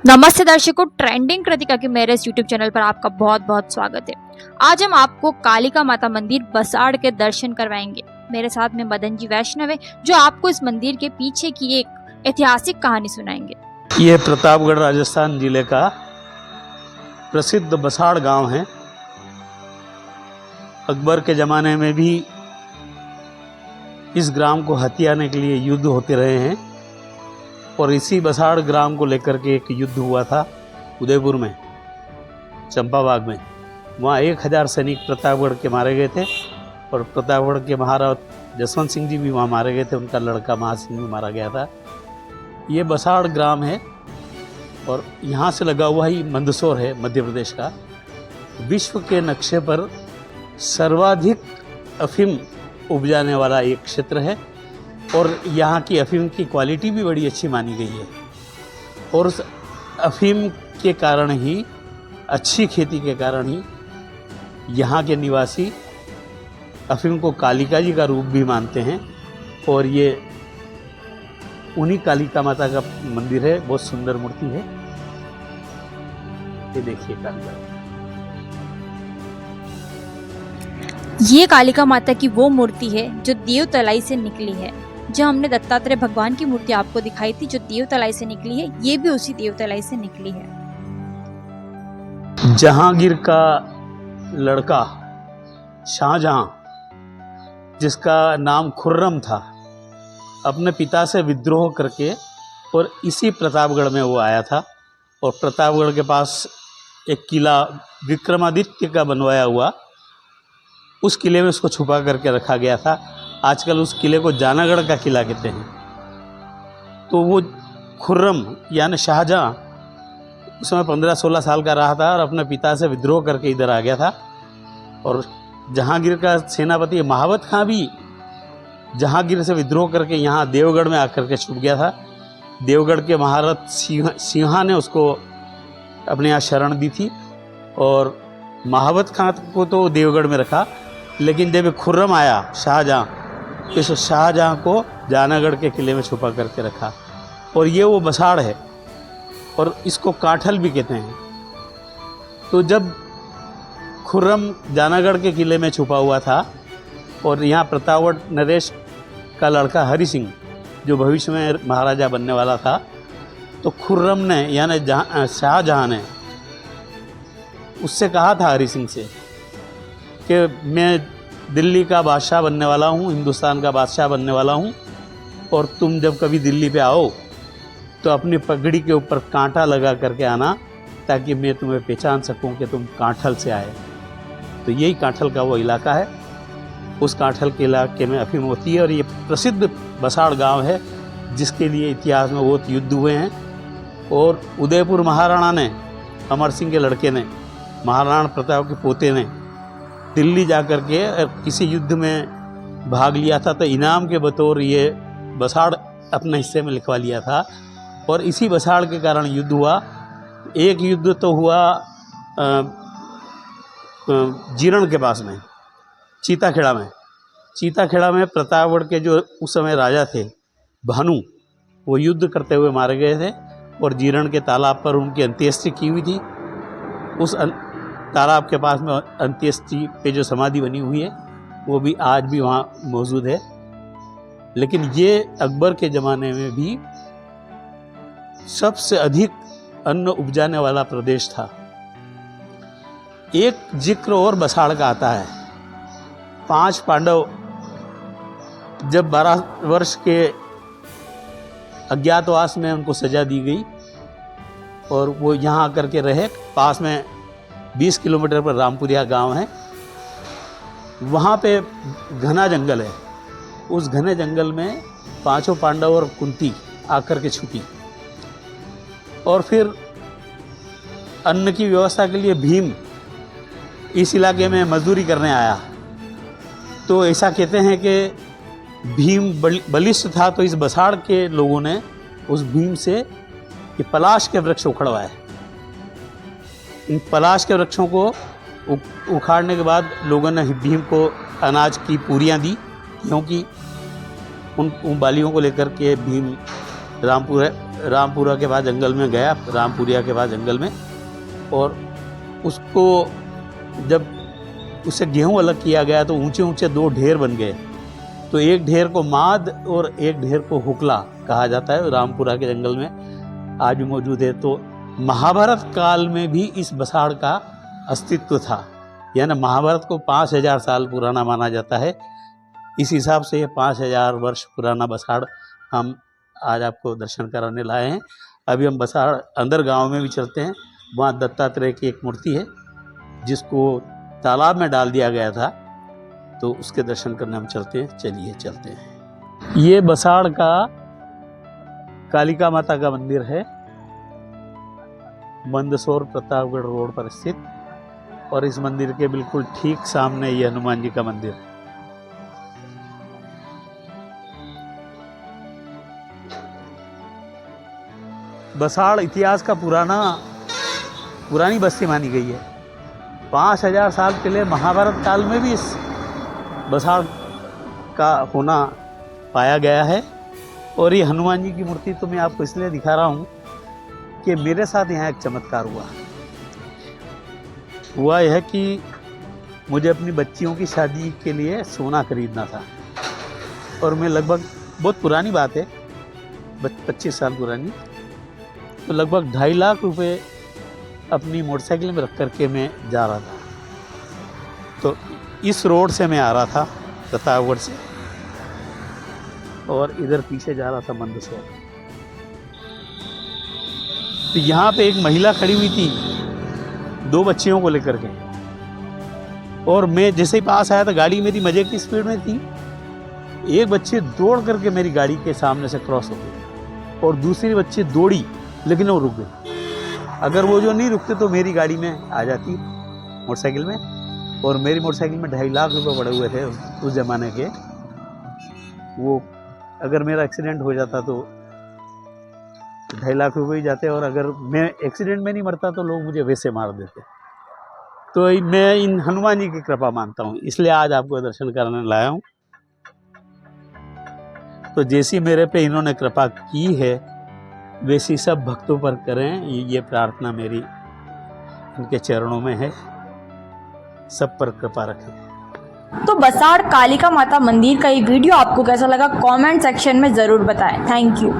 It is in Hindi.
नमस्ते दर्शकों, ट्रेंडिंग कृतिका के मेरे इस यूट्यूब चैनल पर आपका बहुत बहुत स्वागत है। आज हम आपको कालिका माता मंदिर बसाड़ के दर्शन करवाएंगे। मेरे साथ में मदन जी वैष्णव है, जो आपको इस मंदिर के पीछे की एक ऐतिहासिक कहानी सुनाएंगे। ये प्रतापगढ़ राजस्थान जिले का प्रसिद्ध बसाड़ गांव है। अकबर के ज़माने में भी इस ग्राम को हथियाने के लिए युद्ध होते रहे हैं और इसी बसाड़ ग्राम को लेकर के एक युद्ध हुआ था उदयपुर में, चंपाबाग में। वहाँ 1000 सैनिक प्रतापगढ़ के मारे गए थे और प्रतापगढ़ के महाराज जसवंत सिंह जी भी वहाँ मारे गए थे। उनका लड़का महासिंह भी मारा गया था। ये बसाड़ ग्राम है और यहाँ से लगा हुआ ही मंदसौर है, मध्य प्रदेश का। विश्व के नक्शे पर सर्वाधिक अफीम उपजाने वाला एक क्षेत्र है और यहाँ की अफीम की क्वालिटी भी बड़ी अच्छी मानी गई है। और उस अफीम के कारण ही, अच्छी खेती के कारण ही यहाँ के निवासी अफीम को कालिका जी का रूप भी मानते हैं। और ये उन्हीं कालिका माता का मंदिर है। बहुत सुंदर मूर्ति है, ये देखिए कालिका। ये कालिका माता की वो मूर्ति है जो देव तलाई से निकली है। जो हमने दत्तात्रेय भगवान की मूर्ति आपको दिखाई थी, जो देव तलाई से निकली है, ये भी उसी देव तलाई से निकली है। जहांगीर का लड़का शाहजहां, जिसका नाम खुर्रम था, अपने पिता से विद्रोह करके और इसी प्रतापगढ़ में वो आया था। और प्रतापगढ़ के पास एक किला विक्रमादित्य का बनवाया हुआ, उस किले में उसको छुपा करके रखा गया था। आजकल उस किले को जानागढ़ का किला कहते हैं। तो वो खुर्रम यानी शाहजहां उस समय 15-16 साल का रहा था और अपने पिता से विद्रोह करके इधर आ गया था। और जहांगीर का सेनापति महावत खां भी जहांगीर से विद्रोह करके यहाँ देवगढ़ में आकर के छुप गया था। देवगढ़ के महारथ सिंहा ने उसको अपने यहाँ शरण दी थी और महावत खां को तो देवगढ़ में रखा, लेकिन जब खुर्रम आया शाहजहां, इस शाहजहां को जानागढ़ के किले में छुपा करके रखा। और ये वो बसाड़ है और इसको काठल भी कहते हैं। तो जब खुर्रम जानागढ़ के किले में छुपा हुआ था और यहाँ प्रतापगढ़ नरेश का लड़का हरि सिंह, जो भविष्य में महाराजा बनने वाला था, तो खुर्रम ने यानी शाहजहां ने उससे कहा था हरि सिंह से कि मैं दिल्ली का बादशाह बनने वाला हूँ, हिंदुस्तान का बादशाह बनने वाला हूँ, और तुम जब कभी दिल्ली पे आओ तो अपनी पगड़ी के ऊपर कांटा लगा करके आना, ताकि मैं तुम्हें पहचान सकूं कि तुम काठल से आए। तो यही काठल का वो इलाका है। उस काठल के इलाके में अफीम होती है और ये प्रसिद्ध बसाड़ गांव है, जिसके लिए इतिहास में बहुत युद्ध हुए हैं। और उदयपुर महाराणा ने, अमर सिंह के लड़के ने, महाराणा प्रताप के पोते ने दिल्ली जाकर के किसी युद्ध में भाग लिया था, तो इनाम के बतौर ये बसाड़ अपने हिस्से में लिखवा लिया था। और इसी बसाड़ के कारण युद्ध हुआ। एक युद्ध तो हुआ जीरण के पास में, चीताखेड़ा में। चीताखेड़ा में प्रतापगढ़ के जो उस समय राजा थे भानु, वो युद्ध करते हुए मारे गए थे और जीरण के तालाब पर उनकी अंत्येष्टि की हुई थी। उस तालाब के पास में अंत्येष्टि पे जो समाधि बनी हुई है, वो भी आज भी वहाँ मौजूद है। लेकिन ये अकबर के ज़माने में भी सबसे अधिक अन्न उपजाने वाला प्रदेश था। एक जिक्र और बसाड़ का आता है। 5 पांडव जब 12 वर्ष के अज्ञातवास में उनको सजा दी गई और वो यहाँ आकर के रहे। पास में 20 किलोमीटर पर रामपुरिया गांव है, वहाँ पे घना जंगल है। उस घने जंगल में 5 पांडव और कुंती आकर के छुपी। और फिर अन्न की व्यवस्था के लिए भीम इस इलाके में मजदूरी करने आया। तो ऐसा कहते हैं कि भीम बलिष्ठ था, तो इस बसाड़ के लोगों ने उस भीम से ये पलाश के वृक्ष उखड़वाए। इन पलाश के वृक्षों को उखाड़ने के बाद लोगों ने भीम को अनाज की पूरियां दी, क्योंकि उन बालियों को लेकर के भीम रामपुरा के बाद जंगल में गया, रामपुरिया के बाद जंगल में, और उसको जब उससे गेहूं अलग किया गया तो ऊंचे ऊंचे 2 ढेर बन गए। तो एक ढेर को माद और एक ढेर को हुकला कहा जाता है, रामपुरा के जंगल में आज भी मौजूद है। तो महाभारत काल में भी इस बसाड़ का अस्तित्व था, यानी महाभारत को 5000 साल पुराना माना जाता है। इस हिसाब से ये 5000 वर्ष पुराना बसाड़ हम आज आपको दर्शन कराने लाए हैं। अभी हम बसाड़ अंदर गांव में भी चलते हैं, वहाँ दत्तात्रेय की एक मूर्ति है जिसको तालाब में डाल दिया गया था, तो उसके दर्शन करने हम चलते हैं। चलिए चलते हैं। ये बसाड़ का कालिका माता का मंदिर है, मंदसौर प्रतापगढ़ रोड पर स्थित, और इस मंदिर के बिल्कुल ठीक सामने ये हनुमान जी का मंदिर है। बसाड़ इतिहास का पुरानी बस्ती मानी गई है। 5000 साल पहले महाभारत काल में भी इस बसाड़ का होना पाया गया है। और ये हनुमान जी की मूर्ति तो मैं आपको इसलिए दिखा रहा हूँ कि मेरे साथ यहाँ एक चमत्कार हुआ यह कि मुझे अपनी बच्चियों की शादी के लिए सोना खरीदना था, और मैं लगभग, बहुत पुरानी बात है, 25 साल पुरानी, तो लगभग 2.5 लाख रुपए अपनी मोटरसाइकिल में रख करके मैं जा रहा था। तो इस रोड से मैं आ रहा था प्रतापगढ़ से, और इधर पीछे जा रहा था मंदसौर। तो यहाँ पे एक महिला खड़ी हुई थी 2 बच्चियों को लेकर के, और मैं जैसे ही पास आया था, गाड़ी मेरी मजे की स्पीड में थी, एक बच्ची दौड़ करके मेरी गाड़ी के सामने से क्रॉस हो गई, और दूसरी बच्ची दौड़ी लेकिन वो रुक गई। अगर वो जो नहीं रुकते तो मेरी गाड़ी में आ जाती मोटरसाइकिल में, और मेरी मोटरसाइकिल में 2.5 लाख रुपए पड़े हुए थे उस ज़माने के। वो अगर मेरा एक्सीडेंट हो जाता तो 2.5 लाख रुपए ही जाते, और अगर मैं एक्सीडेंट में नहीं मरता तो लोग मुझे वैसे मार देते। तो मैं इन हनुमान जी की कृपा मानता हूँ, इसलिए आज आपको दर्शन कराने लाया हूँ। तो जैसी मेरे पे इन्होंने कृपा की है वैसी सब भक्तों पर करें, ये प्रार्थना मेरी उनके चरणों में है। सब पर कृपा रखें। तो बसाड़ कालिका माता मंदिर का ये वीडियो आपको कैसा लगा कमेंट सेक्शन में ज़रूर बताएं। Thank you.